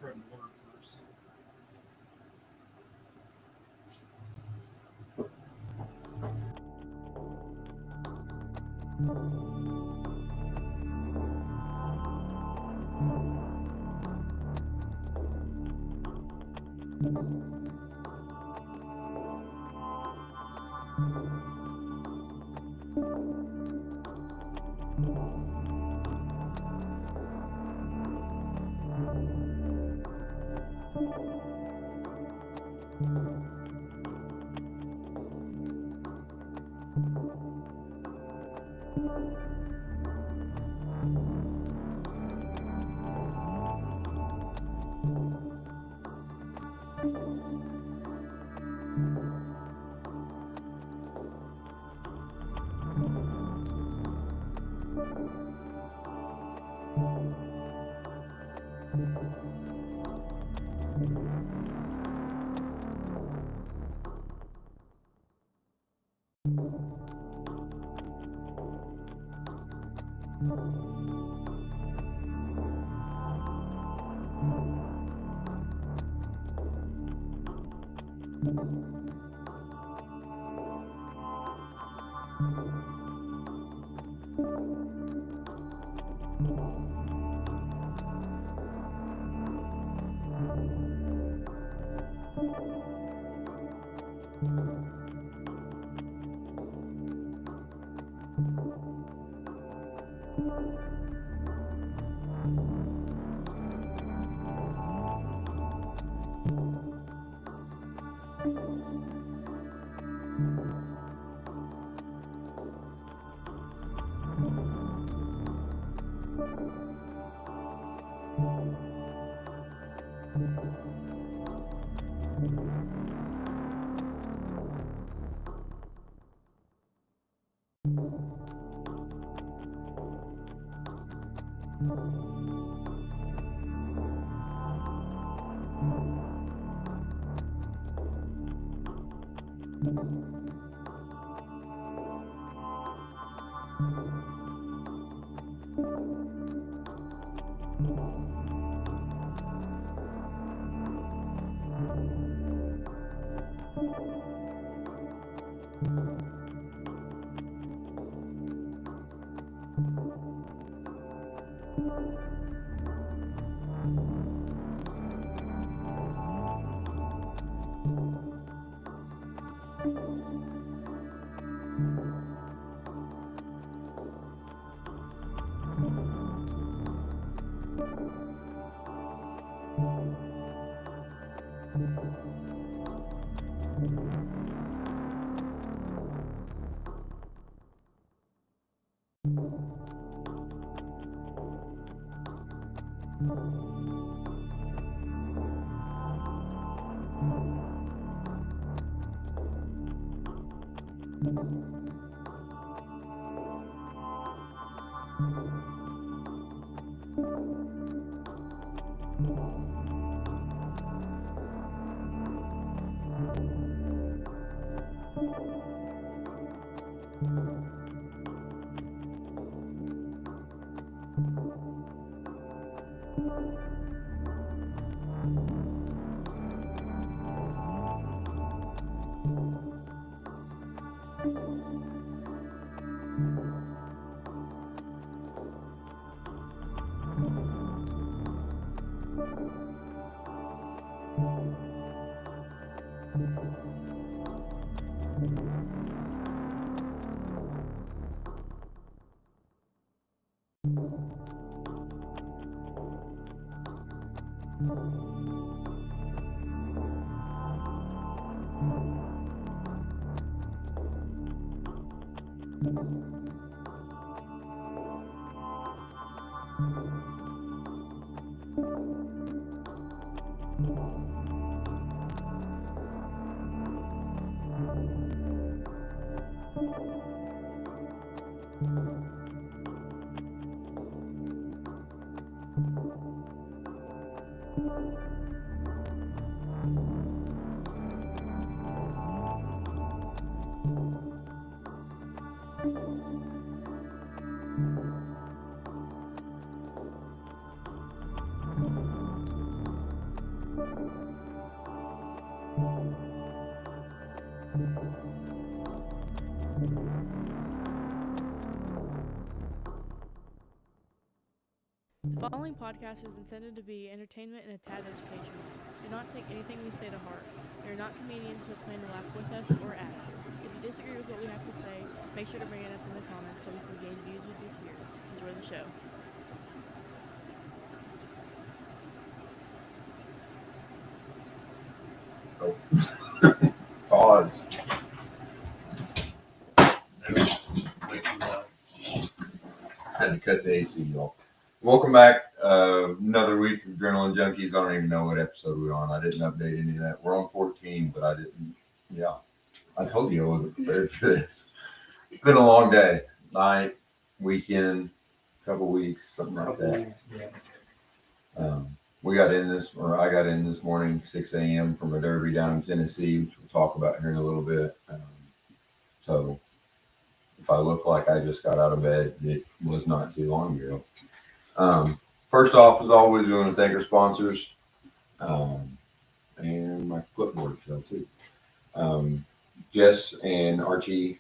spreading word first. The following podcast is intended to be entertainment and a tad educational. Do not take anything we say to heart. We are not comedians but plan to laugh with us or at us. If you disagree with what we have to say, make sure to bring it up in the comments so we can gain views with your tears. Enjoy the show. Pause. Had to cut the AC, y'all. Welcome back. Another week of Adrenaline Junkies. I don't even know what episode we're on. I didn't update any of that. We're on 14, but I didn't. Yeah. I told you I wasn't prepared for this. It's been a long day. Night, weekend, couple weeks, something like that. We got in this, or I got in this morning, 6 a.m. from a derby down in Tennessee, which we'll talk about here in a little bit. So if I look like I just got out of bed, it was not too long ago. First off, as always, we want to thank our sponsors. And my clipboard fell too. Jess and Archie,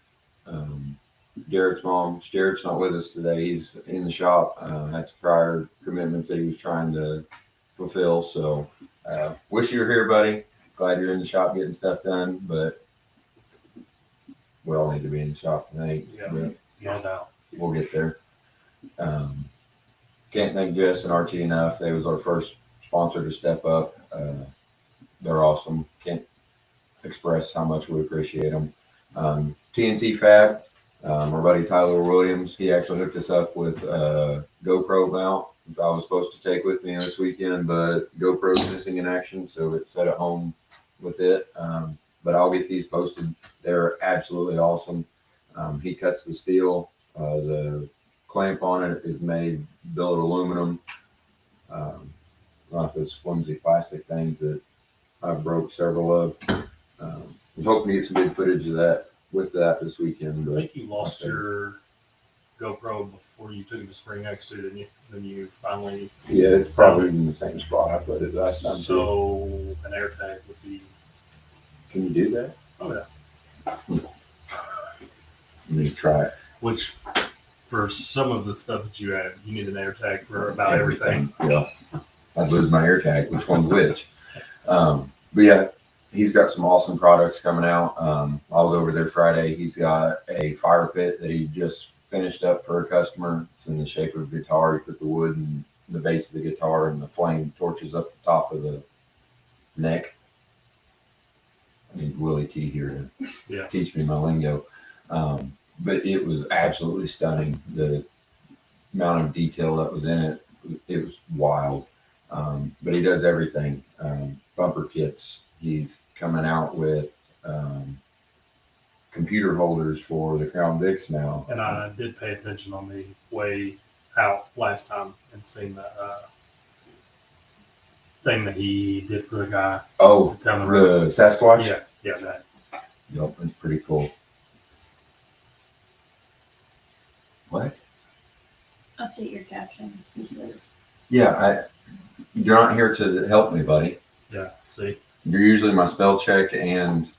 Jared's mom. Jared's not with us today. He's in the shop. Had some prior commitments that he was trying to fulfill. So wish you were here, buddy. Glad you're in the shop getting stuff done, but we all need to be in the shop tonight. Yeah. We'll get there. Can't thank Jess and Archie enough. They was our first sponsor to step up. They're awesome. Can't express how much we appreciate them. TNT Fab, our buddy Tyler Williams, he actually hooked us up with a GoPro mount, which I was supposed to take with me this weekend, but GoPro's missing in action, so it's set at home with it. But I'll get these posted. They're absolutely awesome. He cuts the steel. The clamp on it is made billet aluminum. Not those flimsy plastic things that I've broke several of. Was hoping to get some good footage of that with that this weekend. I think you lost your GoPro before you took it to Spring X too, didn't you? Then you finally. Yeah, it's probably in the same spot I put it last time. So an air tag would be. Can you do that? Oh yeah. Let me try it. Which, for some of the stuff that you had, you need an air tag for about everything. Yeah, I'd lose my air tag. Which one's which? But yeah, he's got some awesome products coming out. I was over there Friday. He's got a fire pit that he just finished up for a customer. It's in the shape of a guitar. He put the wood in the base of the guitar, and the flame torches up the top of the neck. I need Willie T here to teach me my lingo. But it was absolutely stunning. The amount of detail that was in it, it was wild. But he does everything. Bumper kits. He's coming out with computer holders for the Crown Vics now. And I did pay attention on the way out last time and seen the thing that he did for the guy. Oh, down the the road. Sasquatch? Yeah, that. Yep, it's pretty cool. What? Update your caption, he says. Yeah, you're not here to help me, buddy. Yeah, see? You're usually my spell check, and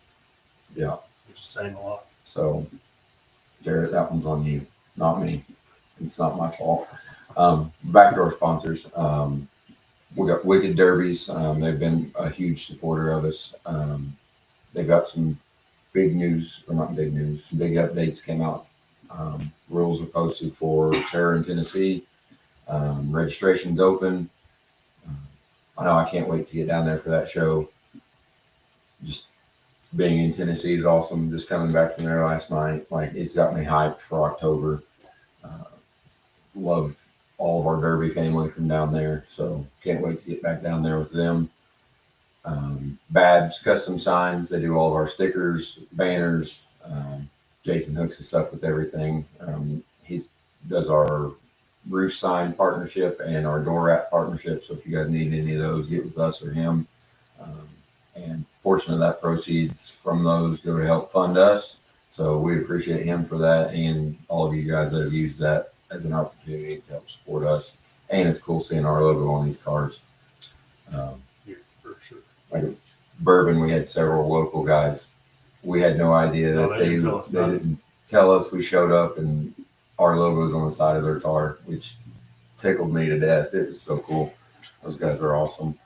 yeah. You're just saying a lot. So, Jared, that one's on you, not me. It's not my fault. Back to our sponsors. We got Wicked Derbies. They've been a huge supporter of us. They've got some big news, or not big news, big updates came out. Rules are posted for Terror in Tennessee. Registration's open. I know I can't wait to get down there for that show. Just being in Tennessee is awesome. Just coming back from there last night, like it's got me hyped for October. Love all of our Derby family from down there, so can't wait to get back down there with them. Babs Custom Signs, they do all of our stickers, banners. Jason hooks us up with everything. He does our roof sign partnership and our door wrap partnership. So if you guys need any of those, get with us or him. And a portion of that proceeds from those go to help fund us. So we appreciate him for that, and all of you guys that have used that as an opportunity to help support us. And it's cool seeing our logo on these cars. Yeah, for sure. Like Bourbon, we had several local guys. We had no idea that they didn't tell us. We showed up and our logo's on the side of their car, which tickled me to death. It was so cool. Those guys are awesome.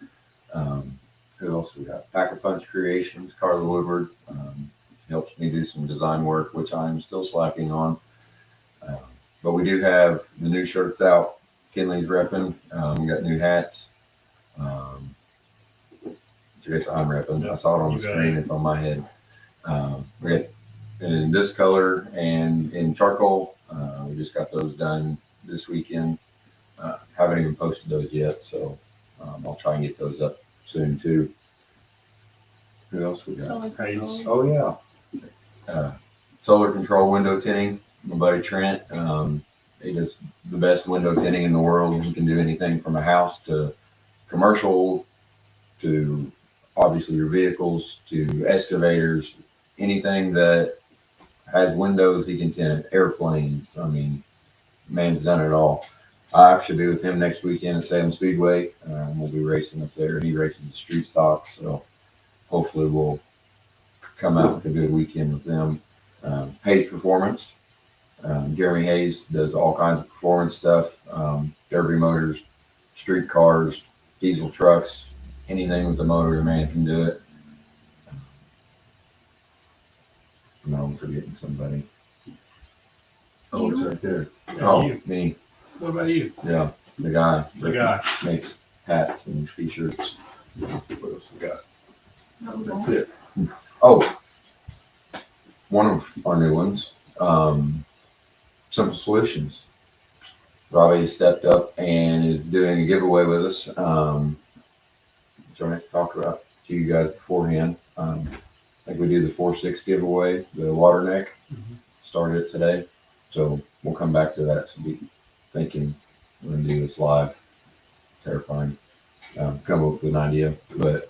Who else we got? Pack a Punch Creations, Carla Woodward. Helps me do some design work, which I'm still slacking on. But we do have the new shirts out. Kinley's repping. We got new hats. Which I guess I'm repping. Yep. I saw it on You the got screen. it. It's on my head. We got in this color and in charcoal. We just got those done this weekend. Haven't even posted those yet, so I'll try and get those up soon too. Who else we got? Solar Hayes. control. Oh yeah, solar control window tinting. My buddy Trent, he does the best window tinting in the world. He can do anything from a house to commercial to obviously your vehicles to excavators, anything that has windows he can tint it. Airplanes. I mean, man's done it all. I actually be with him next weekend at Salem Speedway. We'll be racing up there. He races the street stock, so hopefully we'll come out with a good weekend with them. Hayes Performance. Jeremy Hayes does all kinds of performance stuff. Derby motors, street cars, diesel trucks, anything with the motor, the man can do it. No, I'm forgetting somebody. Oh, it's right there. Yeah, Oh, you. me. What about you? Yeah, the guy. The guy. Makes hats and t-shirts. What else we got? That was That's all. it. Oh, one of our new ones, Simple Solutions. Robbie stepped up and is doing a giveaway with us. Which I have to talk about to you guys beforehand. I think we do the 4-6 giveaway, the water neck. Started it today, so we'll come back to that. So be thinking we're gonna do this live. Terrifying. Come up with an idea, but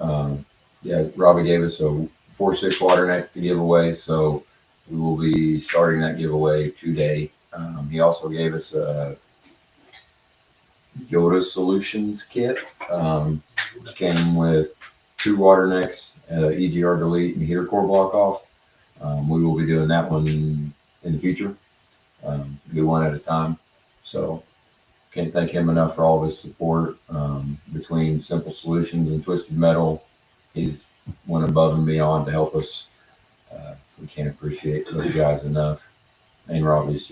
yeah, Robbie gave us a 4-6 water neck to give away, so we will be starting that giveaway today. He also gave us a Yoda Solutions kit, which came with 2 water necks, EGR delete, and heater core block off. We will be doing that one in the future. Do one at a time. So can't thank him enough for all of his support. Between Simple Solutions and Twisted Metal, he's went above and beyond to help us. We can't appreciate those guys enough. And Robbie's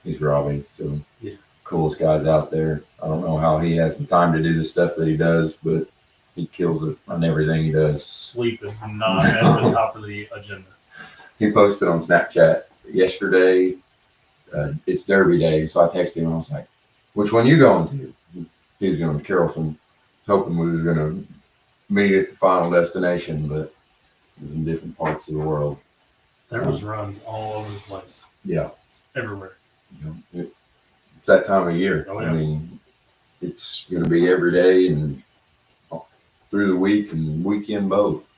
he's Robbie. So Yeah. Coolest guys out there. I don't know how he has the time to do the stuff that he does, but he kills it on everything he does. Sleep is not at the top of the agenda. He posted on Snapchat yesterday. It's Derby Day, so I texted him. I was like, "Which one you going to?" He was going to Carrollton. Hoping we was going to meet at the final destination, but it was in different parts of the world. There was runs all over the place, Yeah, everywhere. it's that time of year. Oh, yeah. I mean, it's going to be every day and through the week and weekend both.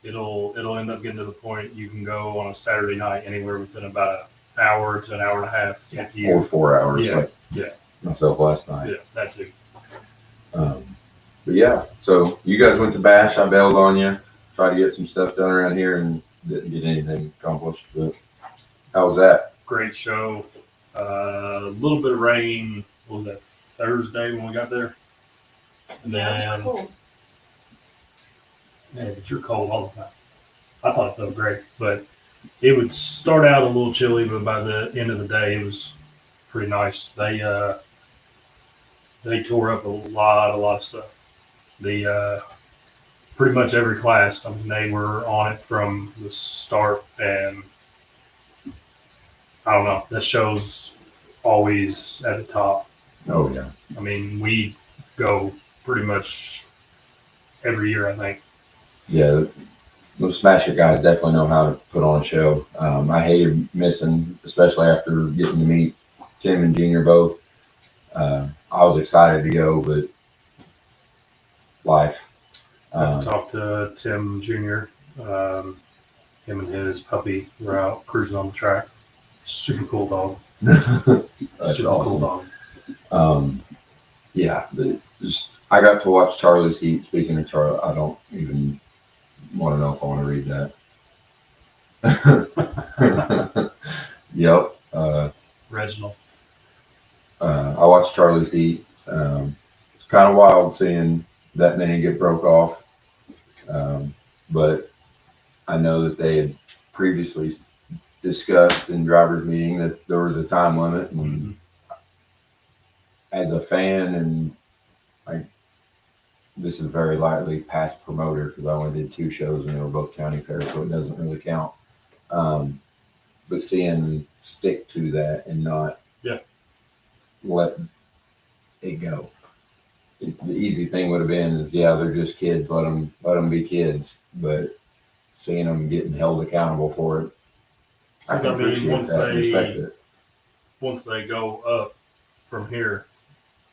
It'll end up getting to the point you can go on a Saturday night anywhere within about an hour to an hour and a half. If you, Or 4 hours, Yeah, like yeah. myself last night. yeah, that too. But yeah, so you guys went to Bash. I bailed on you. Tried to get some stuff done around here and didn't get anything accomplished. But how was that? Great show. A little bit of rain. What was that, Thursday when we got there? And Yeah, then, it was cool. man, but you're cold all the time. I thought it felt great, but it would start out a little chilly, but by the end of the day, it was pretty nice. They tore up a lot of stuff. Pretty much every class. I mean, they were on it from the start, and I don't know. That show's always at the top. Oh yeah, I mean, we go pretty much every year, I think. yeah. Those Smash It guys definitely know how to put on a show. I hated missing, especially after getting to meet Tim and Junior both. I was excited to go, but life. Got to talk to Tim Jr. Him and his puppy were out cruising on the track. Super cool dog. That's Super awesome. cool dog. Yeah, but I got to watch Charlie's Heat. Speaking of Charlie, I don't even want to know if I want to read that. Yep. Reginald. I watched Charlie's Heat. It's kind of wild seeing that many get broke off. But I know that they had previously discussed in drivers' meeting that there was a time limit. And as a fan, and this is very lightly past promoter because I only did 2 shows and they were both county fairs, so it doesn't really count. But seeing stick to that and not let it go. The easy thing would have been is, yeah, they're just kids. Let them be kids. But seeing them getting held accountable for it, I can appreciate that and respect it. Once they go up from here,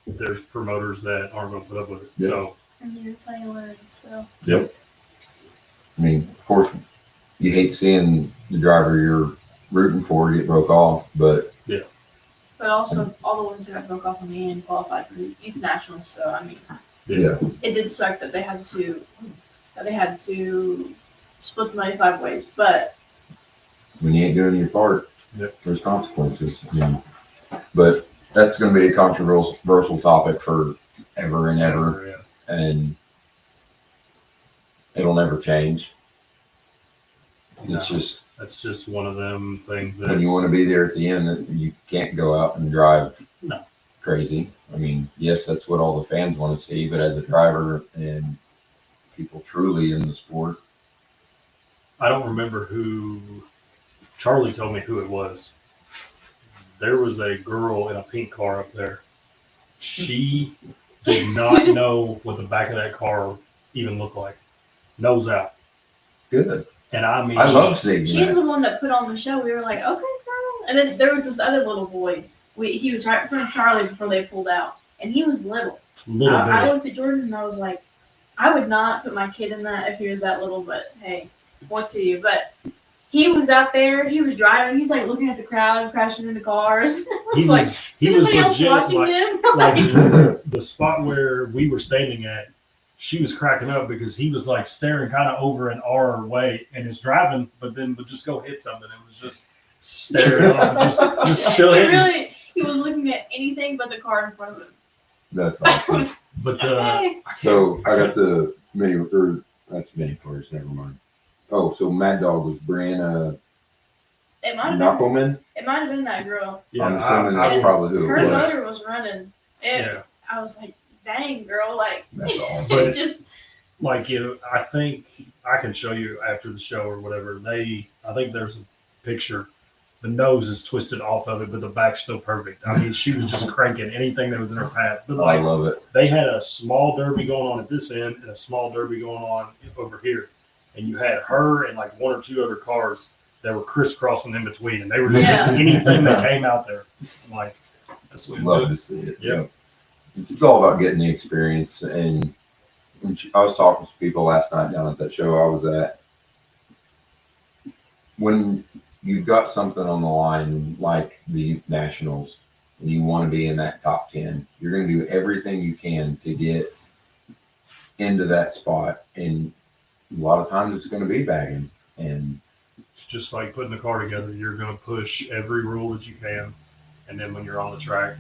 there's promoters that aren't going to put up with it. Yep. So, And that's how you learn. So Yep. I mean, of course, you hate seeing the driver you're rooting for get broke off, but but also all the ones who got broke off in the end qualified for youth nationals. So I mean, yeah, it did suck that they had to split the money 5 ways. But when you ain't doing your part, Yep. there's consequences. I mean, but that's going to be a controversial topic for ever and ever, and it'll never change. It's just that's just one of them things that when you want to be there at the end, you can't go out and drive crazy. I mean, yes, that's what all the fans want to see, but as a driver and people truly in the sport, I don't remember who. Charlie told me who it was. There was a girl in a pink car up there. She did not know what the back of that car even looked like. Nose out. good. And I mean, I love seeing she's that. the one that put on the show. We were like, okay, girl. And then there was this other little boy. He was right in front of Charlie before they pulled out, and he was little. I bit. looked at Jordan and I was like, I would not put my kid in that if he was that little. But hey, what to you? But he was out there. He was driving. He's like looking at the crowd, crashing into cars. He like, was- he was anybody else legit, watching like- him? Like the spot where we were standing at, she was cracking up because he was like staring kind of over in our way and is driving, but then would just go hit something. It was just staring off, and just still hitting. He was looking at anything but the car in front of him. That's awesome. But Okay. So I got the mini, or that's mini cars. Never mind. Oh, so Mad Dog was Brianna It might have been. Knuckleman. It might have been that girl. yeah, I'm assuming I that's would- probably who Her it was. motor was running. yeah. I was like, dang, girl, like, That's awesome. But- it just. Like I think I can show you after the show or whatever. I think there's a picture. The nose is twisted off of it, but the back's still perfect. I mean, she was just cranking anything that was in her path. But I like love it. they had a small derby going on at this end and a small derby going on over here, and you had her and like 1 or 2 other cars that were crisscrossing in between, and they were just Yeah. hitting anything that came out there. Like that's what Love it to was. see it. Yeah. It's all about getting the experience. And when I was talking to people last night down at that show I was at, when you've got something on the line like the Youth Nationals and you want to be in that top 10, you're going to do everything you can to get into that spot. And a lot of times it's going to be bagging. And It's just like putting the car together. You're going to push every rule that you can, and then when you're on the track,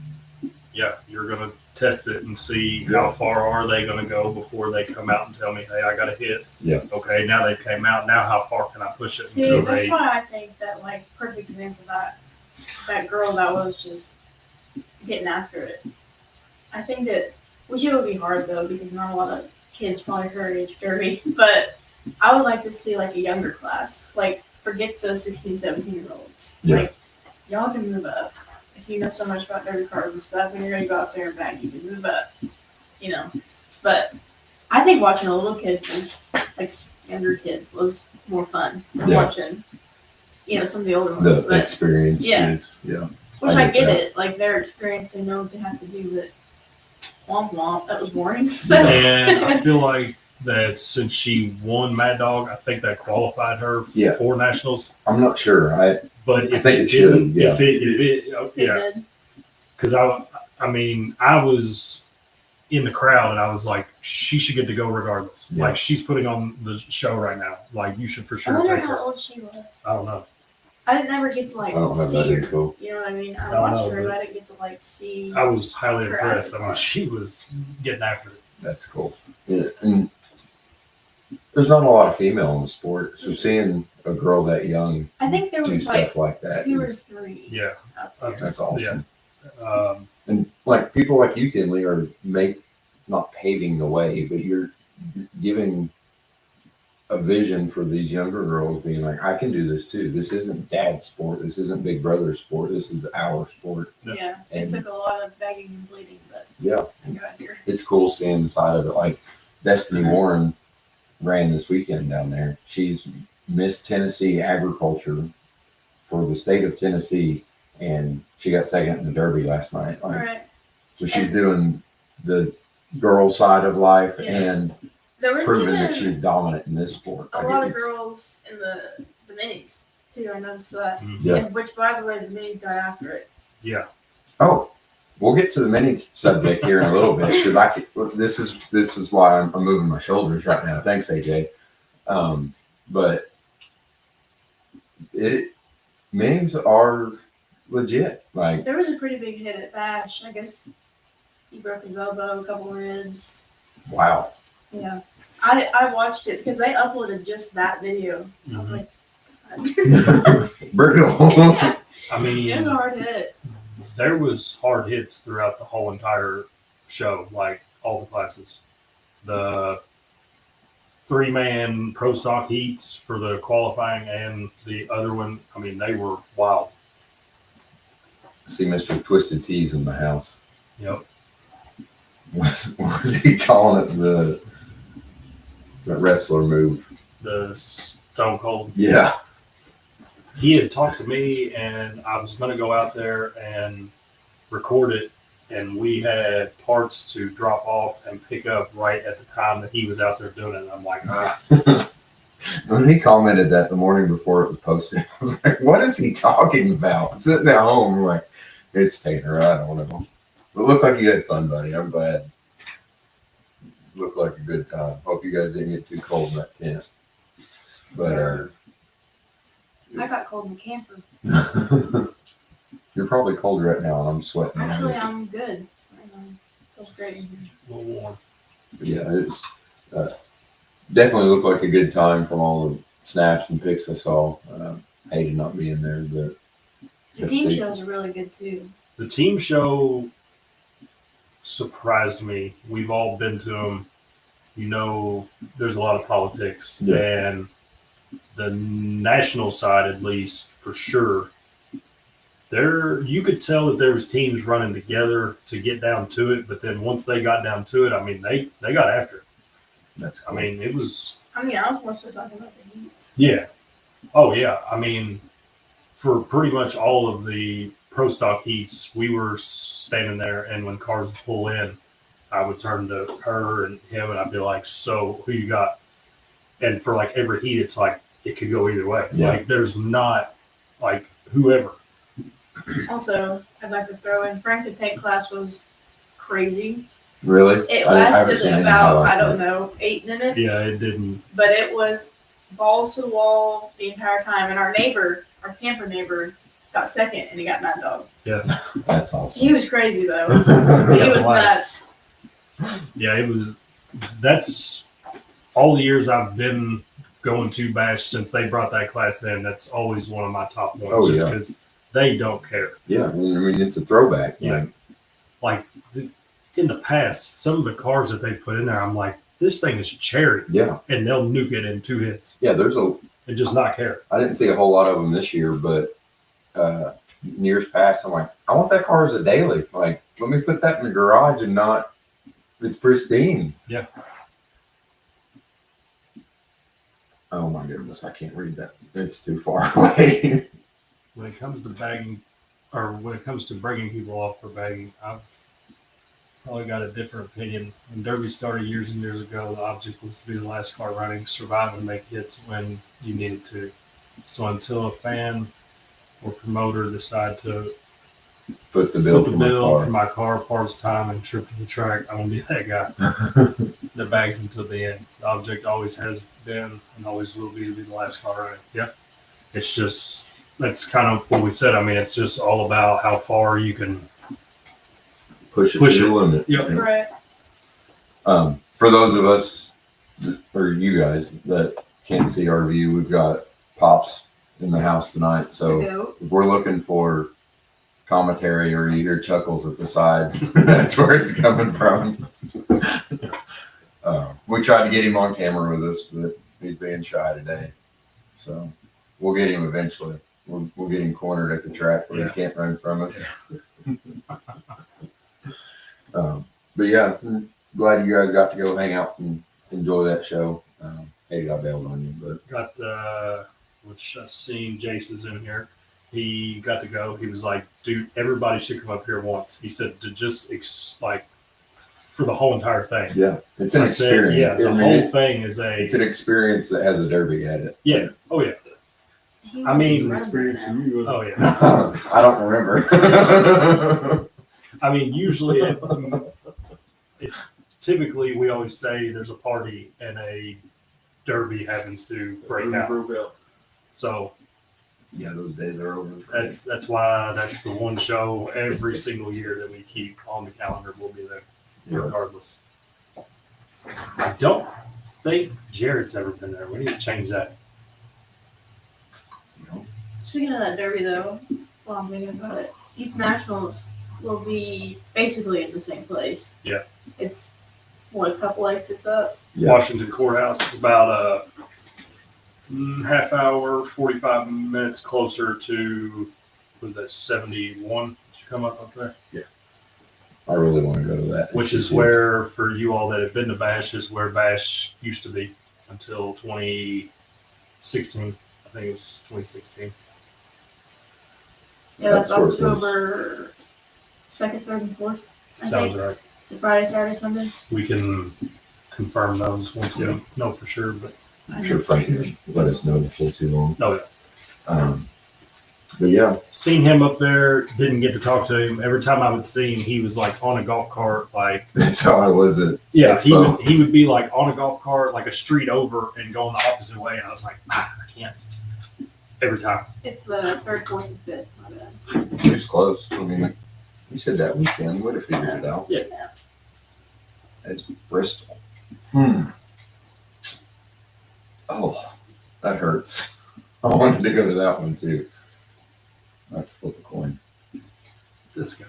you're going to test it and see how far are they going to go before they come out and tell me, hey, I got a hit. Yeah. Okay, now they came out. Now how far can I push it See, until that's they? why I think that, like, perfect example that girl that was just getting after it. I think that, which it would be hard though, because not a lot of kids probably her age derby, but I would like to see like a younger class, like forget the 16, 17-year-olds. Yeah. Like, y'all can move up. If you know so much about derby cars and stuff, and you're gonna go out there and bag, you can move up, you know. But I think watching the little kids was like younger kids was more fun than Yeah. watching, you know, some of the older ones. the But experience. Yeah. Kids. Yeah. which I I get get that. it, like their experience, they know what they have to do. But womp womp, that was boring. So And I feel like that since she won Mad Dog, I think that qualified her Yeah. for nationals. I'm not sure. But if think it it should, didn't, yeah. if it, it yeah, did. because I mean, I was in the crowd and I was like, she should get to go regardless. Yeah. Like she's putting on the show right now. Like you should for I sure wonder take how her. old she was. I don't know. I didn't ever get to I don't have see that her. info. You know what I mean? I No, watched no, her, but but I didn't get to see. I was highly Her impressed. I mean, avatar. she was getting after it. That's cool. Yeah, and there's not a lot of female in the sport, so seeing a girl that young I think there do was stuff like that 2 or is 3. Yeah. Up there. that's awesome. Um, And like people like you, Kinley, are not paving the way, but you're giving a vision for these younger girls, being like, I can do this too. This isn't dad's sport. This isn't big brother's sport. This is our sport. Yeah, And- it took a lot of begging and bleeding, but Yeah, I got here. it's cool seeing the side of it. Like Destiny Warren ran this weekend down there. She's Miss Tennessee Agriculture for the state of Tennessee, and she got second in the Derby last night. All Like, right. so she's doing the girl side of life Yeah. and There was proving even that she's dominant in this sport. a Like, lot of it's- girls in the minis too. I noticed that. Yeah. And which, by the way, the minis got after it. yeah. Oh, we'll get to the mini subject here in a little bit because this is why I'm moving my shoulders right now. Thanks, AJ. But minis are legit. Like, There was a pretty big hit at Bash. I guess he broke his elbow, a couple ribs. wow. Yeah. I watched it because they uploaded just that video. I was like, Brutal. yeah, I it was a mean, hard hit. there was hard hits throughout the whole entire show, like all the classes. The 3-man pro stock heats for the qualifying and the other one, I mean, they were wild. See Mr. Twisted Tees in the house. Yep. Was he calling it the wrestler move? The Stone Cold. Yeah. He had talked to me, and I was going to go out there and record it, and we had parts to drop off and pick up right at the time that he was out there doing it. And I'm like, ah. When he commented that the morning before it was posted, I was like, what is he talking about? I'm sitting at home, I'm like, it's Tanner, I don't know. It looked like you had fun, buddy. I'm glad. Looked like a good time. Hope you guys didn't get too cold in that tent. But I got cold in the camper. you're probably cold right now, and I'm sweating. Actually, I'm good. Feels great in here. A little warm. But yeah, it's definitely looked like a good time from all the snaps and pics I saw. Hated not being there, but The team shows are really good too. The team show surprised me. We've all been to them. You know, there's a lot of politics, Yeah. and the national side, at least for sure, there you could tell that there was teams running together to get down to it. But then once they got down to it, I mean, they got after it. that's I cool. mean, it was I was more so talking about the heat. yeah. Oh yeah. I mean, for pretty much all of the pro stock heats, we were standing there, and when cars would pull in, I would turn to her and him, and I'd be like, "So, who you got?" And for like every heat, it's like it could go either way. Yeah. Like there's not like whoever. Also, I'd like to throw in Frank the tank class was crazy. Really? It I haven't lasted seen any about, highlights I don't of it. know, 8 minutes. Yeah, it didn't. But it was balls to the wall the entire time. And our camper neighbor, got second, and he got Mad Dog. That's awesome. He was crazy though. Yeah, He was blast. nuts. Yeah, it was. That's all the years I've been going to Bash since they brought that class in. That's always one of my top ones, Oh, just yeah. because they don't care. Yeah, I mean, it's a throwback. Yeah. Like, In the past, some of the cars that they put in there, I'm like, this thing is cherry, yeah, and they'll nuke it in 2 hits yeah. and just not care. I didn't see a whole lot of them this year, but in years past, I'm like, I want that car as a daily. Like, let me put that in the garage and not. It's pristine. Yeah. Oh my goodness, I can't read that. It's too far away. When it comes to bagging, or when it comes to breaking people off for bagging, I've probably got a different opinion. When Derby started years and years ago, the object was to be the last car running, survive and make hits when you needed to. So until a fan or promoter decide to Foot the bill foot for the my bill car. for my car, parts time, and trip to the track, I'm going to be that guy that bags until the end. The object always has been and always will be to be the last car running. Yeah. It's just that's kind of what we said. I mean, it's just all about how far you can. Push it Push to it. the limit. Yep. Right. For those of us, or you guys that can't see our view, we've got Pops in the house tonight. So Go. if we're looking for commentary or you hear chuckles at the side, that's where it's coming from. We tried to get him on camera with us, but he's being shy today. So we'll get him eventually. We'll get him cornered at the track where he can't run from us. But yeah, glad you guys got to go hang out and enjoy that show. Hated I bailed on you, but Got which I seen Jace is in here. He got to go. He was like, dude, everybody should come up here once. He said to just like for the whole entire thing. yeah, it's an I said, experience. yeah, the whole thing is It's an experience that has a derby at it. yeah. Oh yeah. He I wants mean, to An run experience right for now. you. Oh yeah. I don't remember. I mean, usually it's typically we always say there's a party and a derby happens to break out. Broke out. So Yeah, those days are over. For me. that's why that's the one show every single year that we keep on the calendar. We'll be there Yeah. regardless. I don't think Jared's ever been there. We need to change that. Speaking of that derby, though, while I'm thinking about it, Youth Nationals will be basically in the same place. Yeah. It's what, a couple exits up. Yeah. Washington Courthouse. It's about a half hour, 45 minutes closer to, what was that, 71? Did you come up there? I really want to go to that. Which is where, for you all that have been to Bash, is where Bash used to be until 2016. I think it was 2016. Yeah, That's that's where it was. October 2nd, 3rd, and 4th. I Sounds think. right. It's a Friday, Saturday, Sunday. We can confirm those once we know for sure. But I'm sure Frank would let us know before too long. oh yeah, But yeah, seen him up there. Didn't get to talk to him. Every time I would see him, he was like on a golf cart, like that's how I was at yeah. Expo. He would be like on a golf cart, like a street over, and going the opposite way. And I was like, I can't. Every time. It's the 3rd, 4th, and 5th. My bad. He was close. I mean, you said that weekend. Would have figured it out. Yeah. It's Bristol. Oh, that hurts. I wanted to go to that one too. I'd flip a coin. This guy.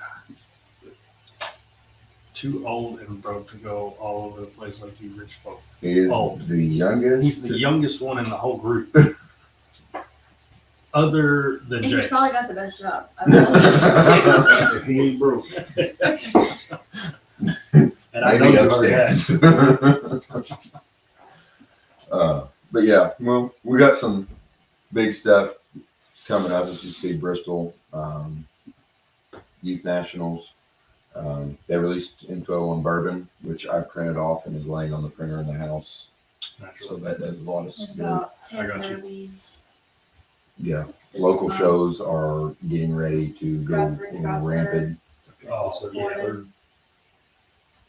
Too old and broke to go all over the place like you rich folk. He is Oh. the youngest. He's the youngest one in the whole group. Other than And he's Jace. probably got the best job. I've noticed. He ain't broke. And I know Maybe you heard that. upstairs. But yeah, well, we got some big stuff coming up. As you see, Bristol Youth Nationals. They released info on bourbon, which I printed off and is laying on the printer in the house. So that does a lot of There's good. about I 10 got you. derbies. Yeah, There's local some, shows are getting ready to go Scottsbury, Scottsburg. rampant. Oh, so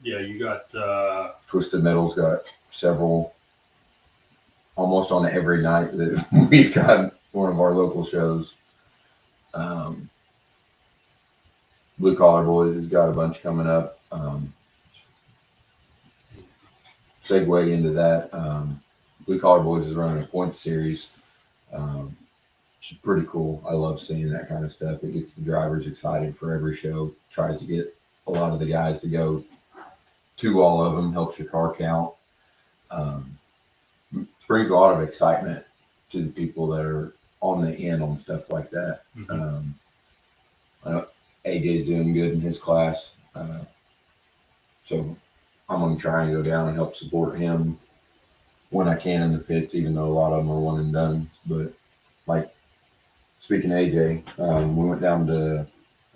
yeah, you got Twisted Metal's got several, almost on every night that we've got one of our local shows. Blue Collar Boys has got a bunch coming up. Segue into that, Blue Collar Boys is running a points series, which is pretty cool. I love seeing that kind of stuff. It gets the drivers excited for every show. Tries to get a lot of the guys to go to all of them. Helps your car count. Brings a lot of excitement to the people that are on the end on stuff like that. I know AJ's doing good in his class, so I'm going to try and go down and help support him when I can in the pits, even though a lot of them are one and done. But like speaking of AJ, we went down to,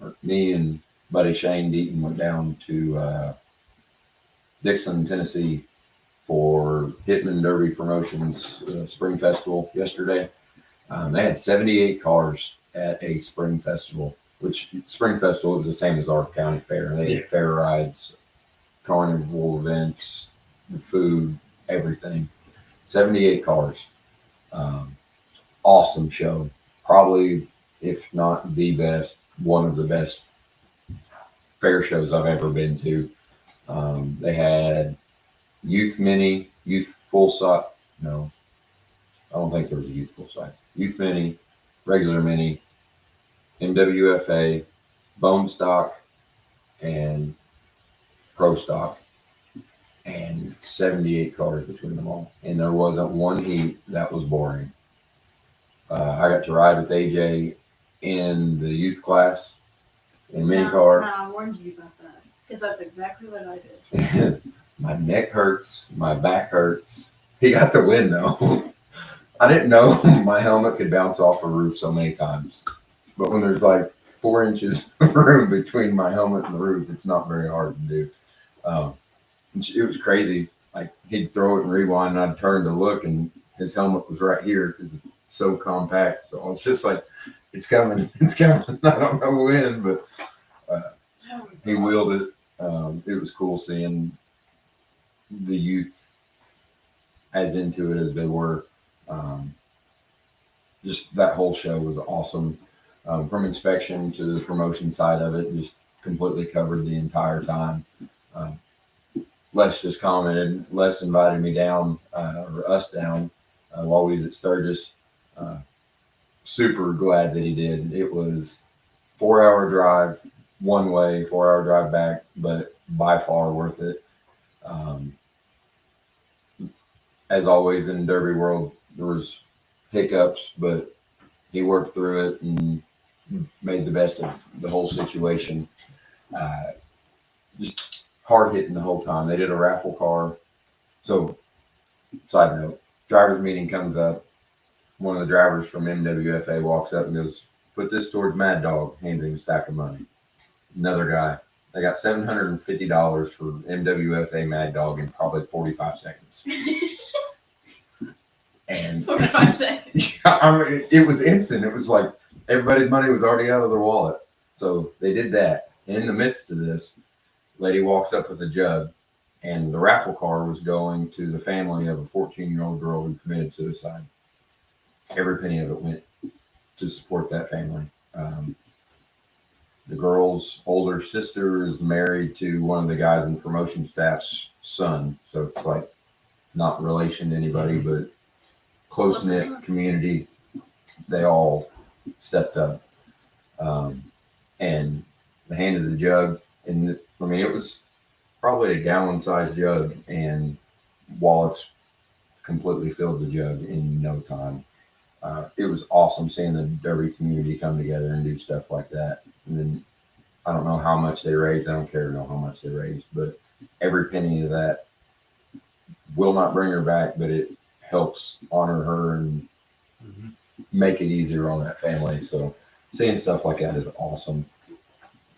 or me and buddy Shane Deaton went down to Dixon, Tennessee for Hitman Derby Promotions Spring Festival yesterday. They had 78 cars at a spring festival, which spring festival is the same as our county fair. They had fair rides, carnival events, the food, everything. 78 cars. Awesome show. probably, if not the best, one of the best fair shows I've ever been to. They had youth mini, youth full size. No, I don't think there was a youth full size. Youth mini, regular mini, MWFA, bone stock, and pro stock, and 78 cars between them all. And there wasn't one heat that was boring. I got to ride with AJ in the youth class in mini car. I warned you about that because that's exactly what I did. My neck hurts, my back hurts. He got the win though. I didn't know my helmet could bounce off a roof so many times. But when there's like 4 inches of room between my helmet and the roof, it's not very hard to do. It was crazy. Like he'd throw it and rewind, and I'd turn to look, and his helmet was right here because it's so compact. So I was just like, "It's coming, it's coming." I don't know when, but he wheeled it. It was cool seeing the youth as into it as they were. Just that whole show was awesome. From inspection to the promotion side of it, just completely covered the entire time. Les just commented, Les invited me down, or us down, while we was at Sturgis. Super glad that he did. It was 4-hour drive one way, 4-hour drive back, but by far worth it. As always in Derby world, there was hiccups, but he worked through it and made the best of the whole situation. Just hard hitting the whole time. They did a raffle car. So, side note, drivers meeting comes up. One of the drivers from MWFA walks up and goes, "Put this towards Mad Dog," hands him a stack of money. Another guy. They got $750 for MWFA Mad Dog in probably 45 seconds. And 45 seconds. I mean, it was instant. It was like everybody's money was already out of their wallet. So they did that. In the midst of this, lady walks up with a jug, and the raffle car was going to the family of a 14-year-old girl who committed suicide. Every penny of it went to support that family. The girl's older sister is married to one of the guys in promotion staff's son. So it's like not relation to anybody, but close-knit community. They all stepped up. And they handed the jug. And I mean, it was probably a gallon-sized jug, and Wallets completely filled the jug in no time. It was awesome seeing the Derby community come together and do stuff like that. And then I don't know how much they raised. I don't care to know how much they raised, but every penny of that will not bring her back, but it helps honor her and make it easier on that family. So seeing stuff like that is awesome.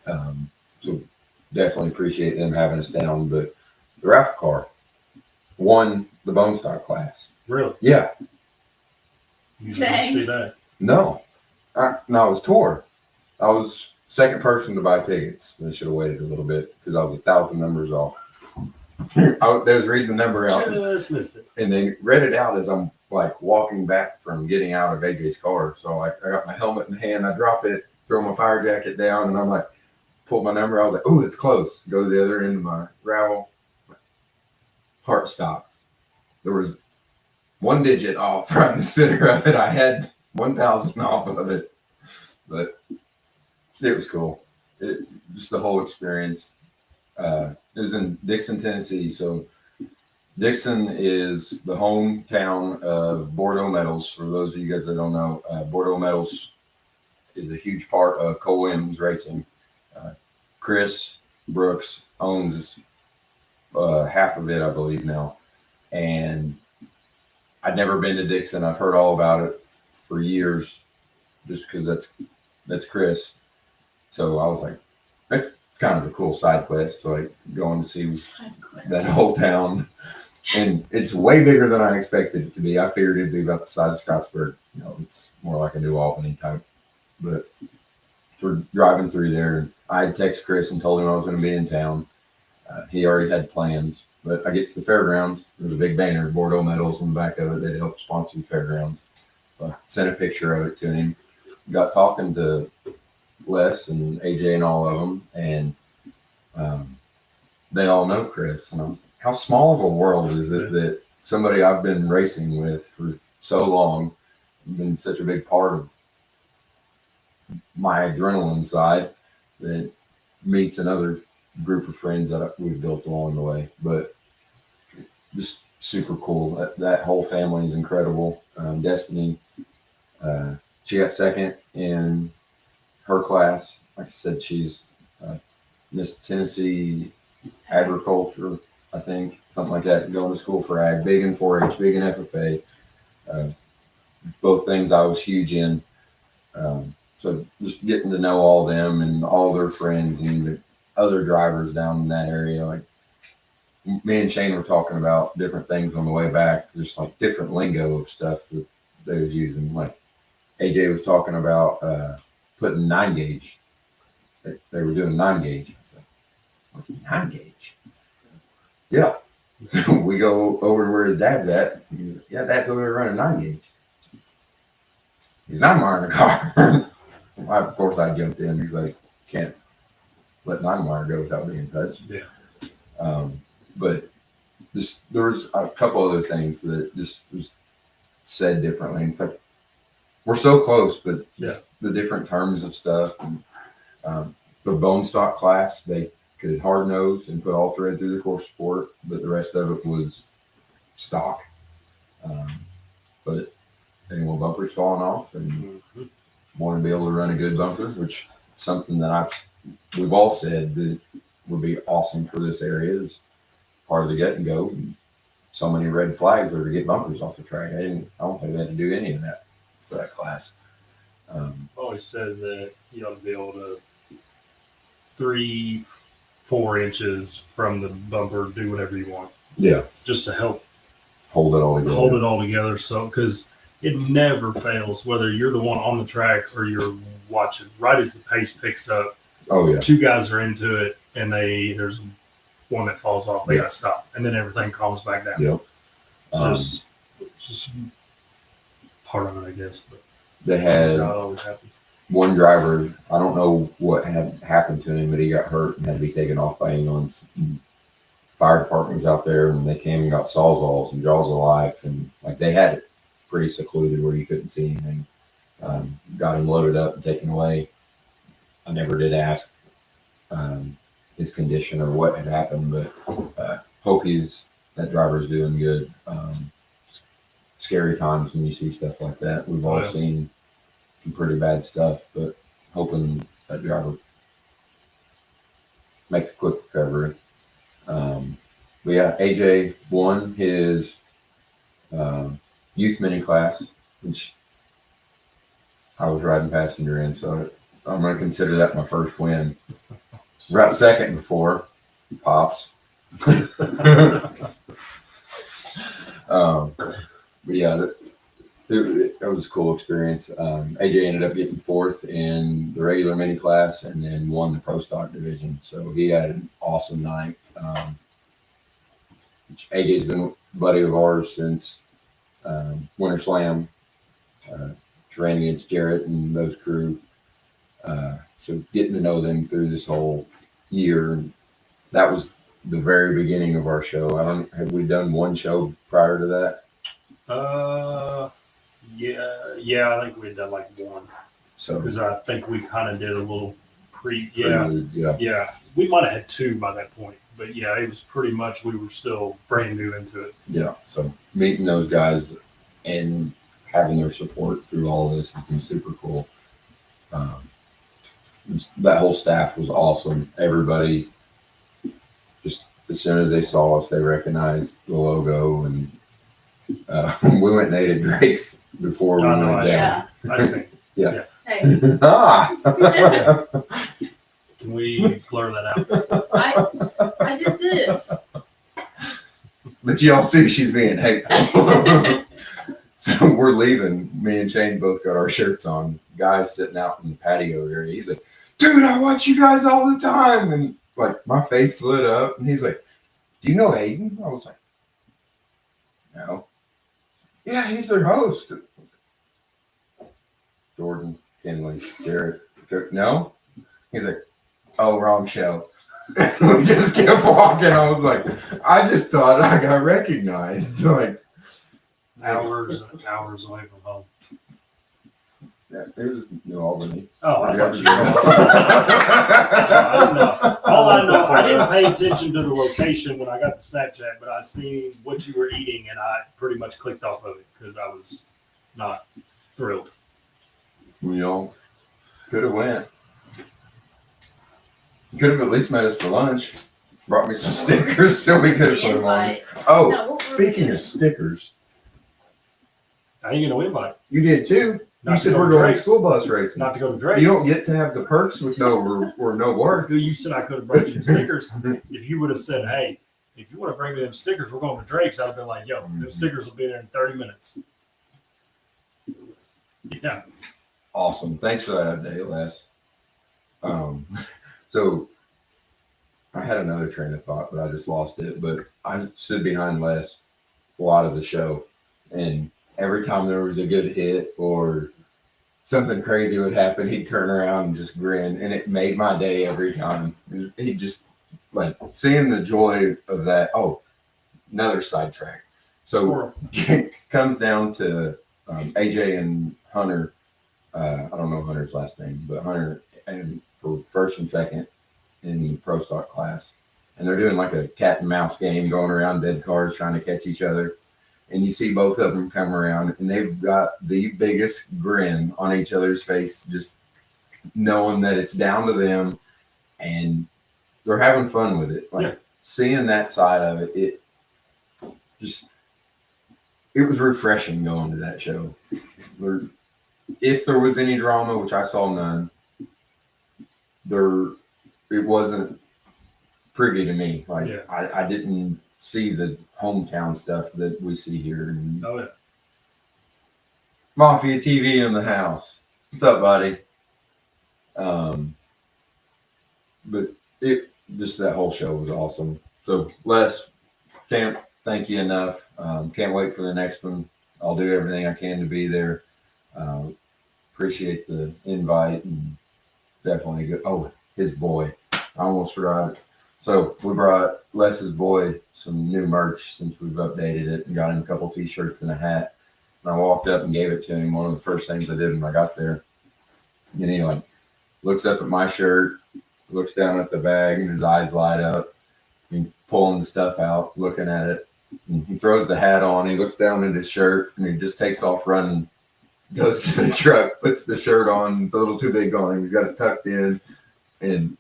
So definitely appreciate them having us down. But the raffle car won the bone stock class. Really? Yeah. You didn't see that? No, I was tore. I was second person to buy tickets. I should have waited a little bit because I was 1,000 numbers off. They was reading the number out. Just missed it. And they read it out as I'm like walking back from getting out of AJ's car. So I got my helmet in hand. I drop it, throw my fire jacket down, and I'm like, pull my number. I was like, "Oh, it's close." Go to the other end of my gravel. Heart stopped. There was one digit off right in the center of it. I had 1,000 off of it, but it was cool. Just the whole experience. It was in Dixon, Tennessee. So Dixon is the hometown of Bordeaux Metals. For those of you guys that don't know, Bordeaux Metals is a huge part of Cole Williams Racing. Chris Brooks owns half of it, I believe now. And I'd never been to Dixon. I've heard all about it for years just because that's Chris. So I was like, that's kind of a cool side quest. So like going to see that whole town. And it's way bigger than I expected it to be. I figured it'd be about the size of Scottsburg. You know, it's more like a New Albany type. But we're driving through there. I had texted Chris and told him I was going to be in town. He already had plans. But I get to the fairgrounds. There's a big banner, Bordeaux Metals, on the back of it that helped sponsor the fairgrounds. So I sent a picture of it to him. got talking to Les and AJ and all of them, and they all know Chris. And I was like, how small of a world is it that somebody I've been racing with for so long, been such a big part of my adrenaline side, that meets another group of friends that we've built along the way. But just super cool. That whole family is incredible. Destiny, she got second in her class. Like I said, she's Miss Tennessee Agriculture, I think, something like that. Going to school for ag, big in 4-H, big in FFA. Both things I was huge in. So just getting to know all them and all their friends and the other drivers down in that area. Like me and Shane were talking about different things on the way back, just like different lingo of stuff that they was using. Like AJ was talking about putting 9-gauge. They were doing 9-gauge. I was like, what's a 9-gauge? Yeah. We go over to where his dad's at. He's like, yeah, Dad's over there running 9-gauge. He's not wiring the car. Of course, I jumped in. He's like, can't let 9-wire go without being touched. Yeah. But there was a couple other things that just was said differently. It's like, we're so close, but the different terms of stuff. And the bone stock class, they could hard nose and put all thread through the core support, but the rest of it was stock. But anyway, bumpers falling off and want to be able to run a good bumper, which is something that we've all said that would be awesome for this area is part of the get and go. And so many red flags are to get bumpers off the track. I don't think they had to do any of that for that class. Always said that you ought to be able to 3-4 inches from the bumper do whatever you want. Yeah, just to help hold it all together. So because it never fails, whether you're the one on the track or you're watching. Right as the pace picks up, two guys are into it, and there's one that falls off. They got to stop, and then everything calms back down. Yep. It's just part of it, I guess. But they had how it always happens. One driver. I don't know what had happened to him, but he got hurt and had to be taken off by ambulance. Fire department was out there, and they came and got sawzalls and jaws of life, and like they had it pretty secluded where you couldn't see anything. Got him loaded up and taken away. I never did ask his condition or what had happened, but hope that driver's doing good. Scary times when you see stuff like that. We've all seen some pretty bad stuff, but hoping that driver makes a quick recovery. But yeah, AJ won his youth mini class, which I was riding passenger in, so I'm going to consider that my first win. Got second before Pops. But yeah, it was a cool experience. AJ ended up getting fourth in the regular mini class and then won the pro stock division. So he had an awesome night. AJ's been a buddy of ours since Winter Slam, ran against Jarrett and those crew. So getting to know them through this whole year, and that was the very beginning of our show. Have we done one show prior to that? Yeah, I think we had done like one. So because I think we kind of did a little yeah. We might have had two by that point, but yeah, it was pretty much we were still brand new into it. Yeah, so meeting those guys and having their support through all of this has been super cool. That whole staff was awesome. Everybody, just as soon as they saw us, they recognized the logo, and we went and ate at Drake's before we went down. I see. Yeah. Hey, Can we blur that out? I did this. But y'all see she's being hateful. So we're leaving. Me and Shane both got our shirts on. Guy's sitting out in the patio area. He's like, dude, I watch you guys all the time. And like my face lit up. And he's like, do you know Hayden? I was like, no. Yeah, he's their host. Jordan, Kinley, Jared. No? He's like, oh, wrong show. We just kept walking. I was like, I just thought I got recognized. Like, Hours and hours away from home. yeah, it was New Albany. Oh, I thought you Yeah. I didn't know. All I know, I didn't pay attention to the location when I got the Snapchat, but I seen what you were eating, and I pretty much clicked off of it because I was not thrilled. You know, could have went. Could have at least met us for lunch. Brought me some stickers so we could have put them on. Oh, No, what were we speaking doing? of stickers, I ain't gonna invite. you did too. Not You to said go we're to going Drake's. school bus racing. Not to go to Drake's. You don't get to have the perks with no or no work. Who you said I could have brought you the stickers. If you would have said, hey, if you want to bring me them stickers, we're going to Drake's, I'd have been like, yo, them stickers will be there in 30 minutes. Yeah. Awesome. Thanks for that update, Les. So I had another train of thought, but I just lost it. But I stood behind Les a lot of the show, and every time there was a good hit or something crazy would happen, he'd turn around and just grin, and it made my day every time. He just like seeing the joy of that. Oh, another sidetrack. So it comes down to AJ and Hunter. I don't know Hunter's last name, but Hunter and for first and second in the pro stock class, and they're doing like a cat and mouse game, going around dead cars trying to catch each other. And you see both of them come around, and they've got the biggest grin on each other's face, just knowing that it's down to them, and they're having fun with it. Like seeing that side of it, it was refreshing going to that show. If there was any drama, which I saw none, it wasn't privy to me. Like I didn't see the hometown stuff that we see here. And Oh, yeah. Mafia TV in the house. What's up, buddy? But that whole show was awesome. So Les, can't thank you enough. Can't wait for the next one. I'll do everything I can to be there. Appreciate the invite and definitely go. Oh, his boy. I almost forgot. So we brought Les's boy some new merch since we've updated it and got him a couple t-shirts and a hat. And I walked up and gave it to him. One of the first things I did when I got there. And he like looks up at my shirt, looks down at the bag, and his eyes light up. He's pulling the stuff out, looking at it. And he throws the hat on. He looks down at his shirt, and he just takes off running. Goes to the truck, puts the shirt on. It's a little too big on him. He's got it tucked in, and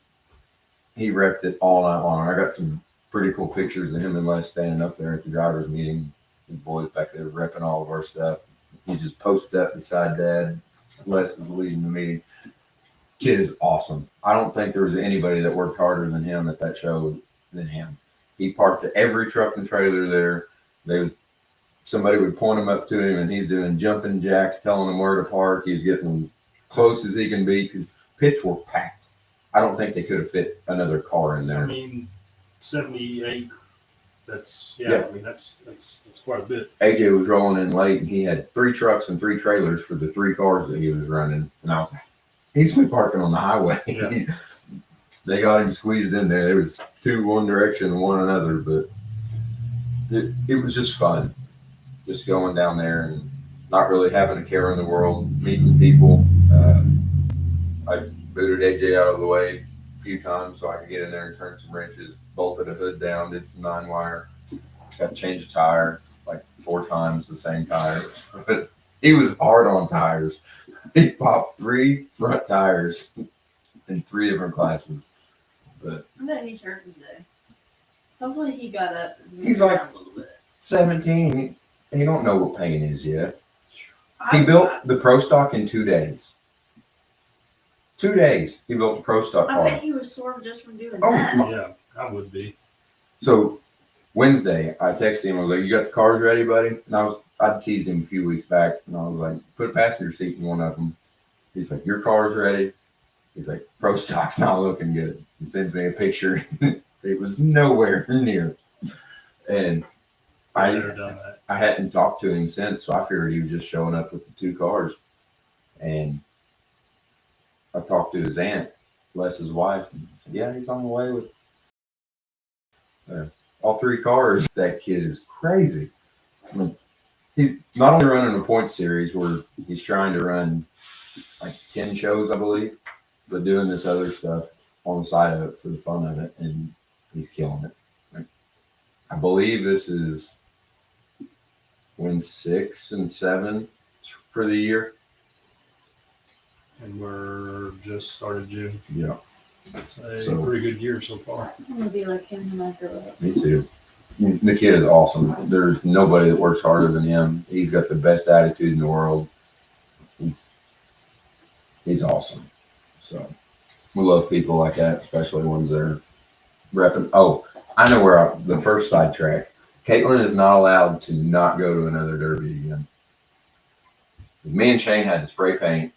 he repped it all night long. I got some pretty cool pictures of him and Les standing up there at the drivers' meeting. The boys back there repping all of our stuff. He just posted up beside Dad. Les is leading the meeting. Kid is awesome. I don't think there was anybody that worked harder than him at that show than him. He parked every truck and trailer there. Somebody would point him up to him, and he's doing jumping jacks, telling him where to park. He's getting close as he can be because pits were packed. I don't think they could have fit another car in there. I mean, 78. That's I mean, that's quite a bit. AJ was rolling in late, and he had 3 trucks and 3 trailers for the 3 cars that he was running. And I was like, he's been parking on the highway. Yeah. They got him squeezed in there. There was 2 one direction and 1 another, but it was just fun. Just going down there and not really having a care in the world, meeting people. I booted AJ out of the way a few times so I could get in there and turn some wrenches, bolted a hood down, did some 9-wire, got to change a tire like 4 times the same tire. But he was hard on tires. He popped 3 front tires in 3 different classes. But I bet he's hurting today. Hopefully he got up and moved He's like- around a little bit. 17, he don't know what pain is yet. I- He built the Pro Stock in 2 days. 2 days, he built the Pro Stock I car. bet he was sore just from doing Oh, that. Yeah, I would be. So Wednesday, I texted him. I was like, "You got the cars ready, buddy?" And I'd teased him a few weeks back, and I was like, "Put a passenger seat in one of them." He's like, "Your car's ready." He's like, "Pro Stock's not looking good." He sends me a picture. It was nowhere near. And I've never done that. I hadn't talked to him since, so I figured he was just showing up with the 2 cars. And I talked to his aunt, Les's wife, and said, yeah, he's on the way with all 3 cars. That kid is crazy. I mean, he's not only running a point series where he's trying to run like 10 shows, I believe, but doing this other stuff on the side of it for the fun of it, and he's killing it. Like, I believe this is win 6 and 7 for the year. And we're just started June. Yeah, It's a So- pretty good year so far. I'm gonna be like him when I grow up. me too. The kid is awesome. There's nobody that works harder than him. He's got the best attitude in the world. He's awesome. So we love people like that, especially ones that are repping. Oh, I know where the first sidetrack. Caitlin is not allowed to not go to another derby again. Me and Shane had to spray paint.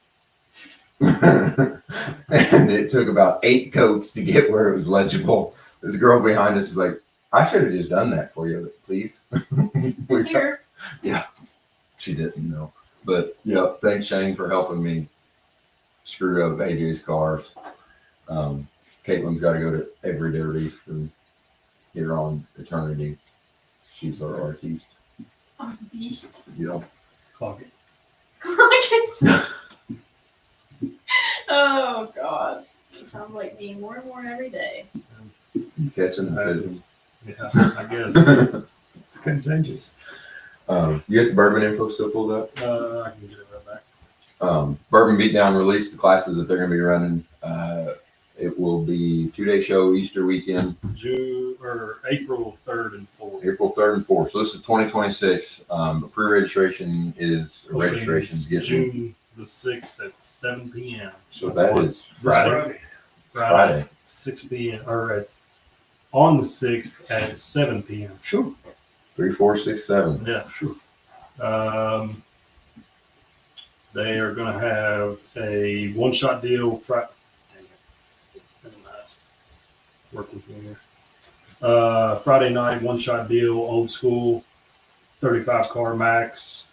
And it took about 8 coats to get where it was legible. This girl behind us is like, I should have just done that for you, please. Here. She didn't know. But yeah, thanks Shane for helping me screw up AJ's cars. Caitlin's got to go to every derby from here on eternity. She's our artiste. Oh, beast. Yeah. Clock it. Oh god. It sounds like me more and more every day. You catching the business? Yeah, I guess. It's contagious. You got the bourbon info still pulled up? I can get it right back. Bourbon Beatdown released the classes that they're going to be running. It will be 2-day show Easter weekend, April 3rd and 4th. April 3rd and 4th. So this is 2026. Pre-registration is registration It's gets June the 6th at 7 p.m. So That's that what- is Friday. Friday, 6 p.m. or on the 6th at 7 p.m. Sure. 3, 4, 6, 7. Yeah, sure. They are going to have a one-shot deal. Friday. Work with me here. Friday night, one-shot deal, old school, 35 car max,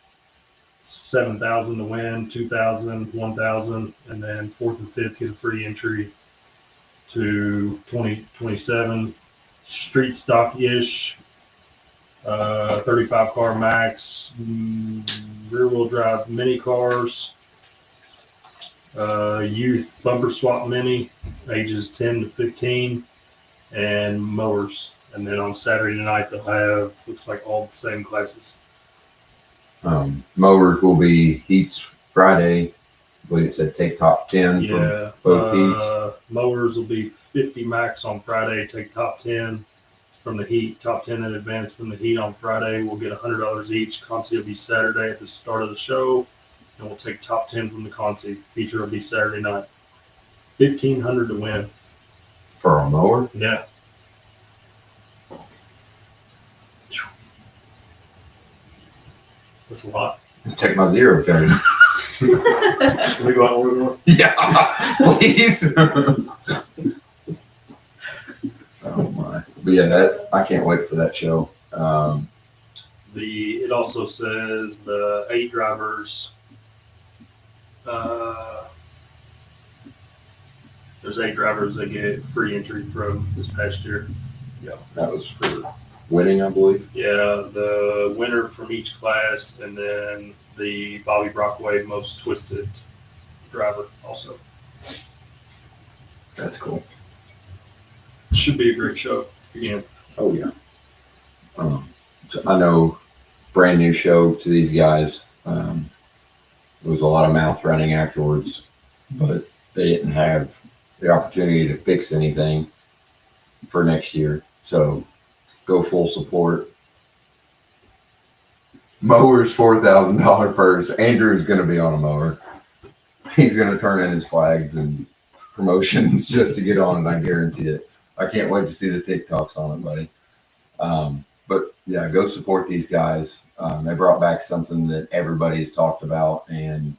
7,000 to win, 2,000, 1,000, and then 4th and 5th get a free entry to 2027. Street stock-ish, 35 car max, rear-wheel drive mini cars, youth bumper swap mini, ages 10 to 15, and mowers. And then on Saturday night, they'll have, looks like all the same classes. Mowers will be heats Friday. I believe it said take top 10 from Yeah. both heats. Mowers will be 50 max on Friday, take top 10 from the heat, top 10 in advance from the heat on Friday. We'll get $100 each. Consi will be Saturday at the start of the show, and we'll take top 10 from the Consi. Feature will be Saturday night. 1,500 to win. For a mower? Yeah. That's a lot. Take my zero card. Can we go out and order one? Yeah, please. Oh my! But yeah, I can't wait for that show. It also says the 8 drivers. There's 8 drivers that get free entry from this past year. Yeah, that was for winning, I believe. Yeah, the winner from each class, and then the Bobby Brockway most twisted driver also. That's cool. Should be a great show again. Oh yeah. So I know, brand new show to these guys. There was a lot of mouth running afterwards, but they didn't have the opportunity to fix anything for next year. So go full support. Mower's $4,000 purse. Andrew's going to be on a mower. He's going to turn in his flags and promotions just to get on it. I guarantee it. I can't wait to see the TikToks on it, buddy. But yeah, go support these guys. They brought back something that everybody has talked about and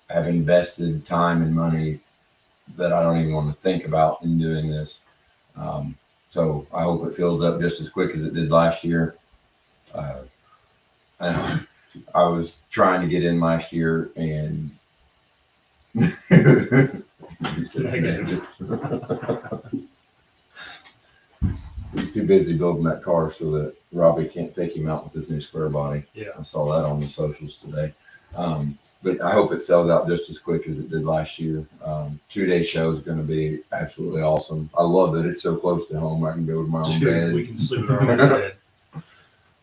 have invested time and money that I don't even want to think about in doing this. So I hope it fills up just as quick as it did last year. I was trying to get in last year, and You said Negative. He's too busy building that car so that Robbie can't take him out with his new square body. Yeah. I saw that on the socials today. But I hope it sells out just as quick as it did last year. 2-day show is going to be absolutely awesome. I love it. It's so close to home. I can go to my own bed. We can sleep in our own bed.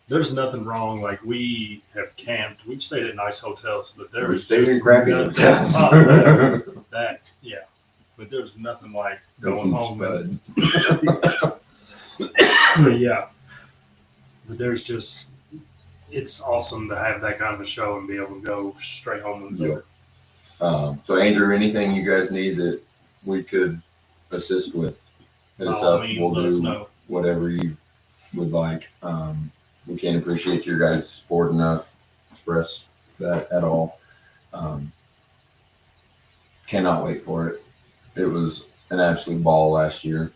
There's nothing wrong. Like, we have camped. We've stayed at nice hotels, but there We is stayed in just crappy nothing- hotels. that, yeah. But there's nothing like going home. Bud. Yeah. But there's just, it's awesome to have that kind of a show and be able to go straight home and Yeah. So Andrew, anything you guys need that we could assist with, hit us By all up. means, We'll let us do know. whatever you would like. We can't appreciate your guys' support enough, express that at all. Cannot wait for it. It was an absolute ball last year.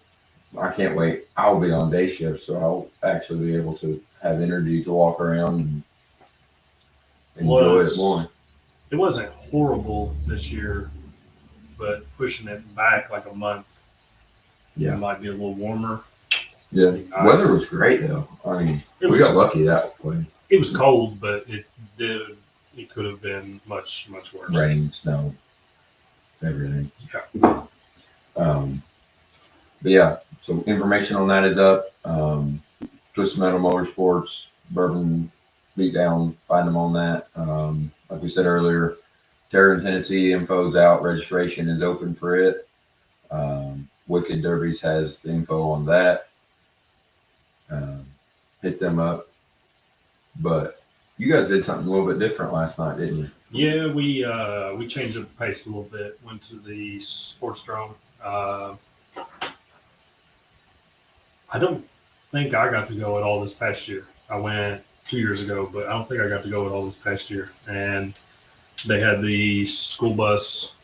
I can't wait. I'll be on day shift, so I'll actually be able to have energy to walk around and enjoy it more. It wasn't horrible this year, but pushing it back like a month, Yeah. it might be a little warmer. Yeah, Nice. weather was great though. I mean, It we was, got lucky that way. it was cold, but it could have been much worse. Rain, snow, everything. Yeah. But yeah, so information on that is up. Twisted Metal Motorsports, Bourbon Beatdown, find them on that. Like we said earlier, Terror in Tennessee info's out. Registration is open for it. Wicked Derbies has the info on that. Hit them up. But you guys did something a little bit different last night, didn't you? Yeah, we changed up the pace a little bit. Went to the Sports Drone. I don't think I got to go at all this past year. I went 2 years ago, but I don't think I got to go at all this past year. And they had the school bus.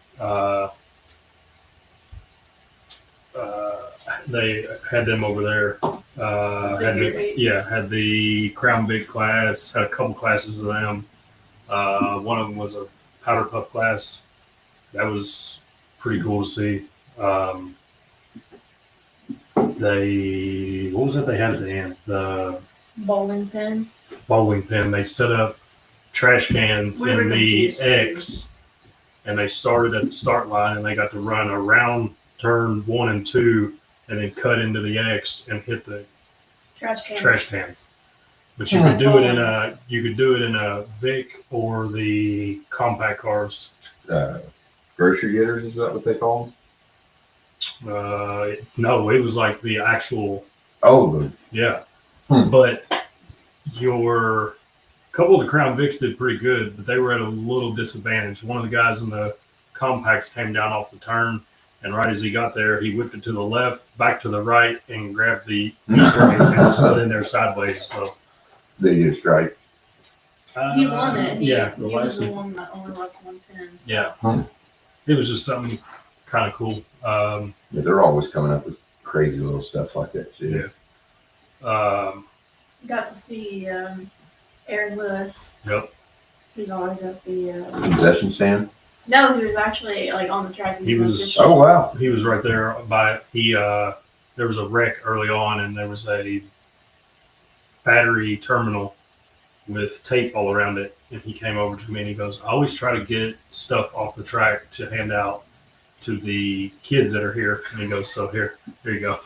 They had them over there. Had the Crown Big class. Had a couple classes of them. One of them was a powder puff class. That was pretty cool to see. What was it they had at the end? The Bowling pin. bowling pin. They set up trash cans We were in the confused, too. X, and they started at the start line, and they got to run around turn 1 and 2, and then cut into the X and hit the Trash cans. trash cans. But you could do it in a Vic or the compact cars. Grocery getters is that what they call them? No, it was like the actual, Oh, yeah. Hmm. But a couple of the Crown Vics did pretty good, but they were at a little disadvantage. One of the guys in the compacts came down off the turn, and right as he got there, he whipped it to the left, back to the right, and grabbed the and slid in there sideways. So they get a strike. He won it. He The was last the one. one that only left one pin. So. Yeah. It was just something kind of cool. Yeah, they're always coming up with crazy little stuff like that too. Got to see Aaron Lewis. Yep. He's always at the. Concession stand. No, he was actually like on the track. He was- Oh wow. He was right there by it. There was a wreck early on, and there was a battery terminal with tape all around it. And he came over to me and he goes, "I always try to get stuff off the track to hand out to the kids that are here." And he goes, "So here you go."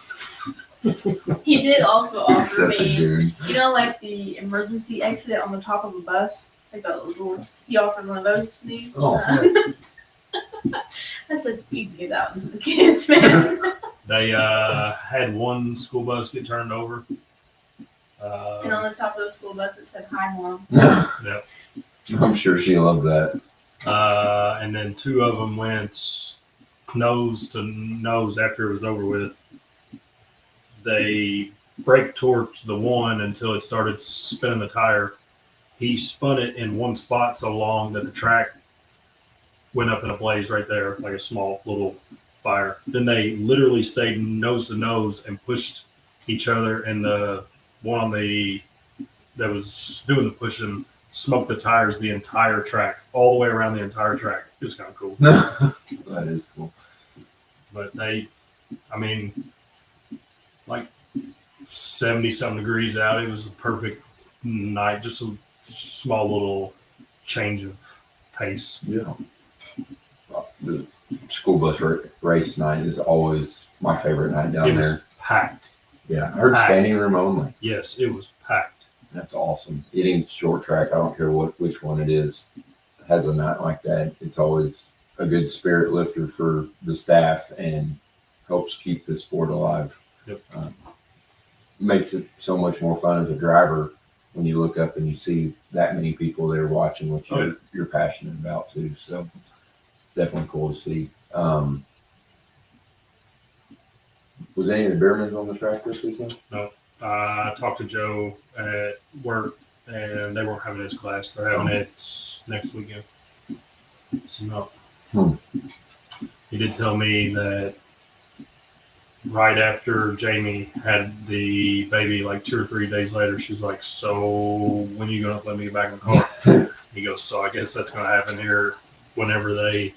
He did also He's offer such a me, dude. you know, like the emergency exit on the top of a bus. Like that little. He offered one of those to me. Oh, I said, "You can give that one to the kids, man." They had one school bus get turned over. And on the top of the school bus, it said, "Hi, Mom." Yep. I'm sure she loved that. And then 2 of them went nose to nose after it was over with. They brake torqued the one until it started spinning the tire. He spun it in one spot so long that the track went up in a blaze right there, like a small little fire. Then they literally stayed nose to nose and pushed each other, and the one that was doing the pushing smoked the tires the entire track, all the way around the entire track. It was kind of cool. That is cool. But I mean, like 70-something degrees out. It was a perfect night. Just a small little change of pace. Yeah. The school bus race night is always my favorite night down It was there. packed. Yeah, I heard packed. standing room only. Yes, it was packed. That's awesome. Eating short track, I don't care which one it is, has a night like that. It's always a good spirit lifter for the staff and helps keep the sport alive. Yep. Makes it so much more fun as a driver when you look up and you see that many people there watching what you're passionate about too. So it's definitely cool to see. Was any of the Beermans on the track this weekend? No. I talked to Joe at work, and they weren't having his class. They're having it next weekend. So no. He did tell me that right after Jamie had the baby, like 2 or 3 days later, she's like, "So when are you gonna let me get back in the car?" He goes, "So I guess that's gonna happen here whenever they."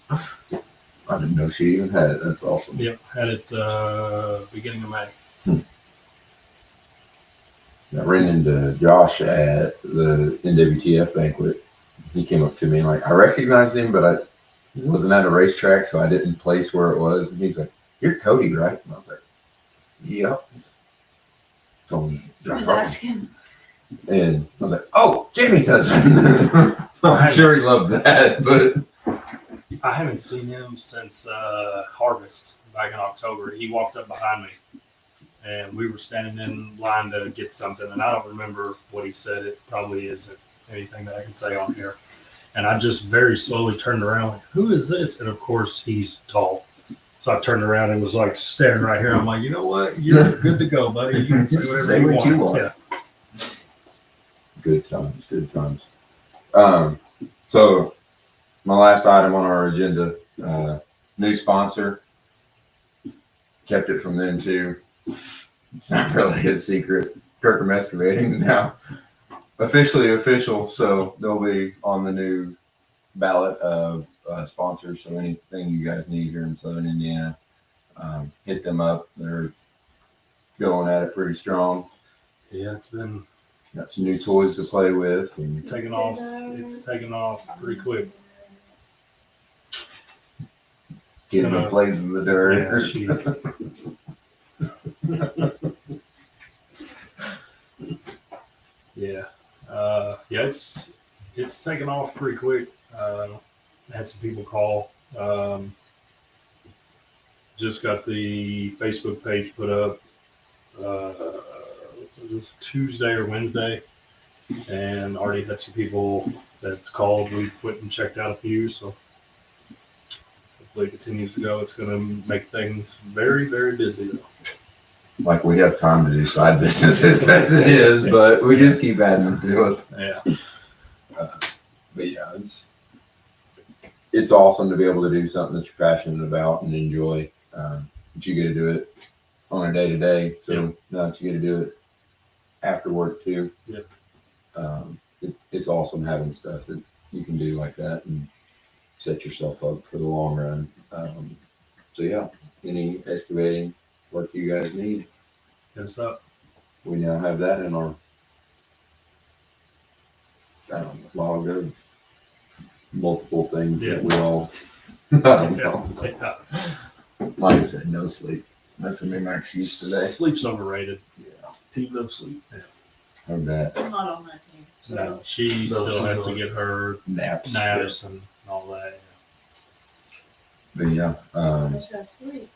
I didn't know she even had it. That's awesome. Yep, had it beginning of May. I ran into Josh at the NWTF banquet. He came up to me and I recognized him, but I wasn't at a racetrack, so I didn't place where it was. And he's like, "You're Cody, right?" And I was like, "Yeah." He's like, "Don't I was asking. And I was like, "Oh, Jamie's husband." I'm sure he loved that, but I haven't seen him since Harvest back in October. He walked up behind me, and we were standing in line to get something, and I don't remember what he said. It probably isn't anything that I can say on here. And I just very slowly turned around, like, "Who is this?" And of course, he's tall. So I turned around and was like staring right here. I'm like, "You know what? You're good to go, buddy. You can say whatever you want." Yeah. Good times, good times. So my last item on our agenda, new sponsor. Kept it from them too. It's not really a secret. Kirkham Excavating is now officially official, so they'll be on the new ballot of sponsors. So anything you guys need here in Southern Indiana, hit them up. They're going at it pretty strong. Yeah, it's been Got some new toys to play with. And taking off. It's taken off pretty quick. getting the plays in the dirt. Yeah, yeah. It's taken off pretty quick. Had some people call. Just got the Facebook page put up. It was Tuesday or Wednesday, and already had some people that's called. We went and checked out a few, so hopefully it continues to go. It's going to make things very, very busy, though. Like we have time to do side businesses as it is, but we just keep adding them to us. Yeah. But yeah, it's awesome to be able to do something that you're passionate about and enjoy. But you get to do it on a day to day. So now that you get to do it after work too. Yep. It's awesome having stuff that you can do like that and set yourself up for the long run. So yeah, any excavating work you guys need, Hit us up. we now have that in our log of multiple things that we all, I don't know. Yeah. Mike said no sleep. That's gonna be my excuse today. Sleep's overrated. Yeah, Team no sleep. heard that. I'm not on that team. So No, she No, still she's has to not. get her Naps. naps and all that. But yeah, I just gotta sleep.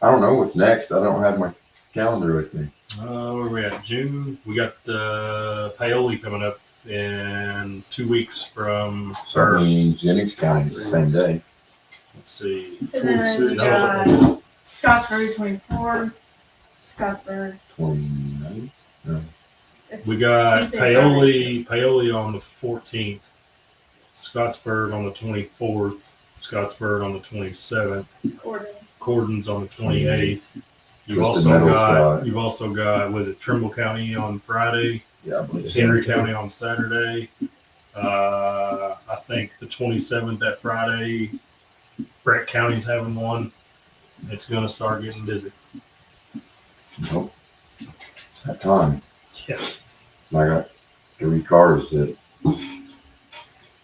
I don't know what's next. I don't have my calendar with me. Where are we at? June. We got Paoli coming up in 2 weeks from So that means Jennings County is the same day. Let's see. And then we No. got Scottsburg 24, Scottsburg. 29th? It's We got Tuesday, Paoli on the 14th, Scottsburg on the 24th, Scottsburg on the 27th, Gordon. Cordon's on the 28th. You've Twisted Metal also got was it Trimble County on Friday, Yeah, I believe so. Henry County on Saturday, I think the 27th, that Friday, Brett County's having one. It's going to start getting busy. Nope. It's that time. Yeah. I got 3 cars that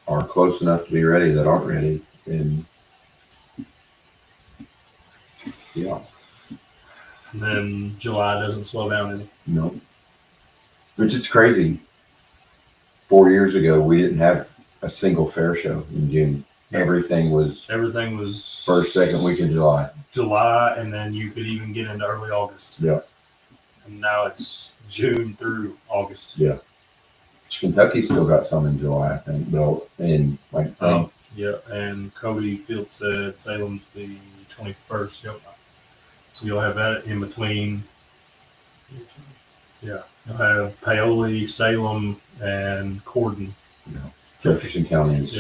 are close enough to be ready that aren't ready. And yeah, And then July doesn't slow down any. no. Which is crazy. 4 years ago, we didn't have a single fair show in June. Everything was first, second week of July, and then you could even get into early August. Yeah. And now it's June through August. Yeah. Kentucky's still got some in July, I think, though. And like, Yeah, and Cody Field said Salem's the 21st. Yep. So you'll have that in between. Yeah, you'll have Paoli, Salem, and Corden. Jefferson County's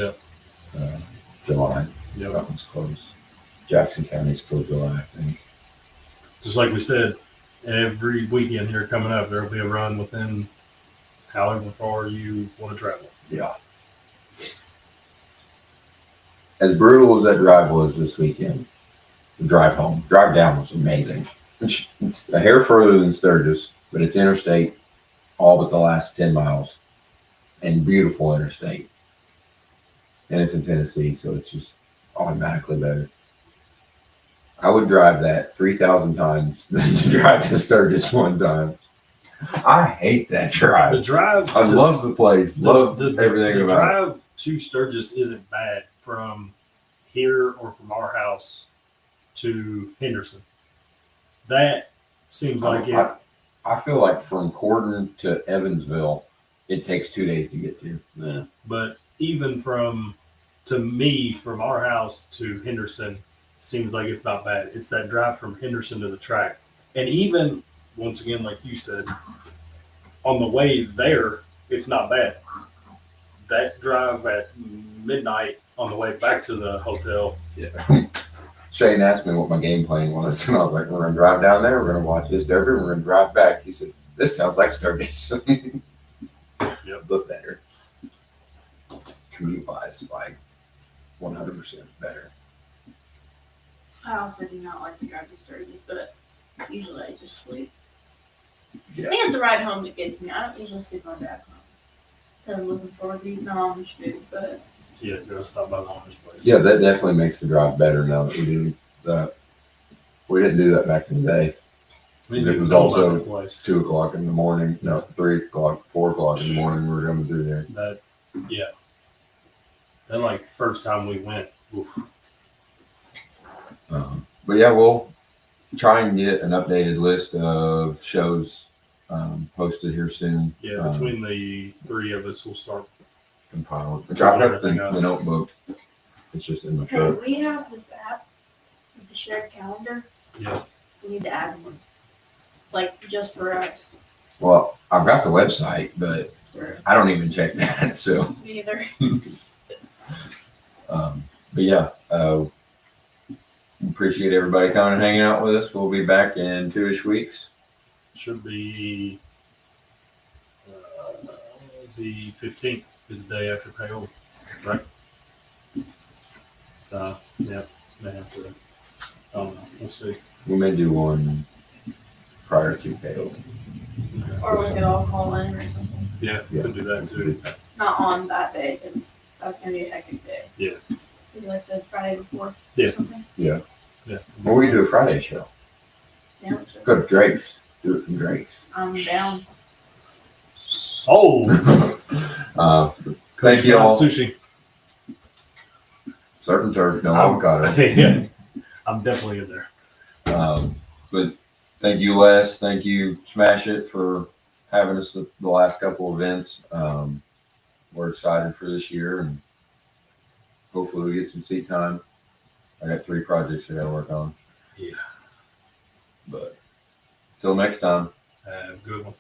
July. Yeah. That one's closed. Jackson County's still July, I think. Just like we said, every weekend here coming up, there'll be a run within however far you want to travel. Yeah. As brutal as that drive was this weekend, the drive home, drive down was amazing. It's a hair further than Sturgis, but it's interstate, all but the last 10 miles, and beautiful interstate. And it's in Tennessee, so it's just automatically better. I would drive that 3,000 times than to drive to Sturgis one time. I hate that drive. The drive. I love the place. Love everything the about it. drive to Sturgis isn't bad from here or from our house to Henderson. That seems like it. I feel like from Corden to Evansville, it takes 2 days to get to. Yeah. But even to me, from our house to Henderson, seems like it's not bad. It's that drive from Henderson to the track. And even, once again, like you said, on the way there, it's not bad. That drive at midnight on the way back to the hotel. Yeah. Shane asked me what my game plan was, and I was like, we're going to drive down there, we're going to watch this derby, and we're going to drive back. He said, this sounds like Sturgis. Yep. But better. Commute-wise, like 100% better. I also do not like to drive to Sturgis, but usually I just sleep. Yeah. I think it's the ride home that gets me. I don't usually sleep on drive home. Because I'm looking forward to eating the Amish food, but Yeah, go stop by the owner's place. Yeah, that definitely makes the drive better now that we do that. We didn't do that back in the day. It was also 2 o'clock in the morning, no, 3 o'clock, 4 o'clock in the morning. We were coming through there. That like first time we went. Oof. But yeah, we'll try and get an updated list of shows posted here soon. Yeah, between the 3 of us, we'll start. Compiled. I've got the notebook. It's just in my hey, truck. we have this app with the shared calendar. Yeah. We need to add one. Like, just for us. Well, I've got the website, but For I don't even check that. So, me either. but yeah, appreciate everybody coming and hanging out with us. We'll be back in 2-ish weeks. Should be the 15th, the day after payola, right? Yeah, they have to. I don't know. We'll see. We may do one prior to KO. Or we could all call in or something. Yeah, we could do that too. Not on that day, because that's going to be a hectic day. Yeah. Maybe like the Friday before Yeah. or something. Yeah. Well, we do a Friday show. Yeah, sure. Go to Drake's. Do it from Drake's. I'm down. Sold. Thank you all. Sushi. Surf and turf, no avocado. Yeah, I'm definitely in there. But thank you, Les. Thank you, Smash It, for having us at the last couple events. We're excited for this year, and hopefully we get some seat time. I got 3 projects I got to work on. Yeah. But till next time. Have a good one.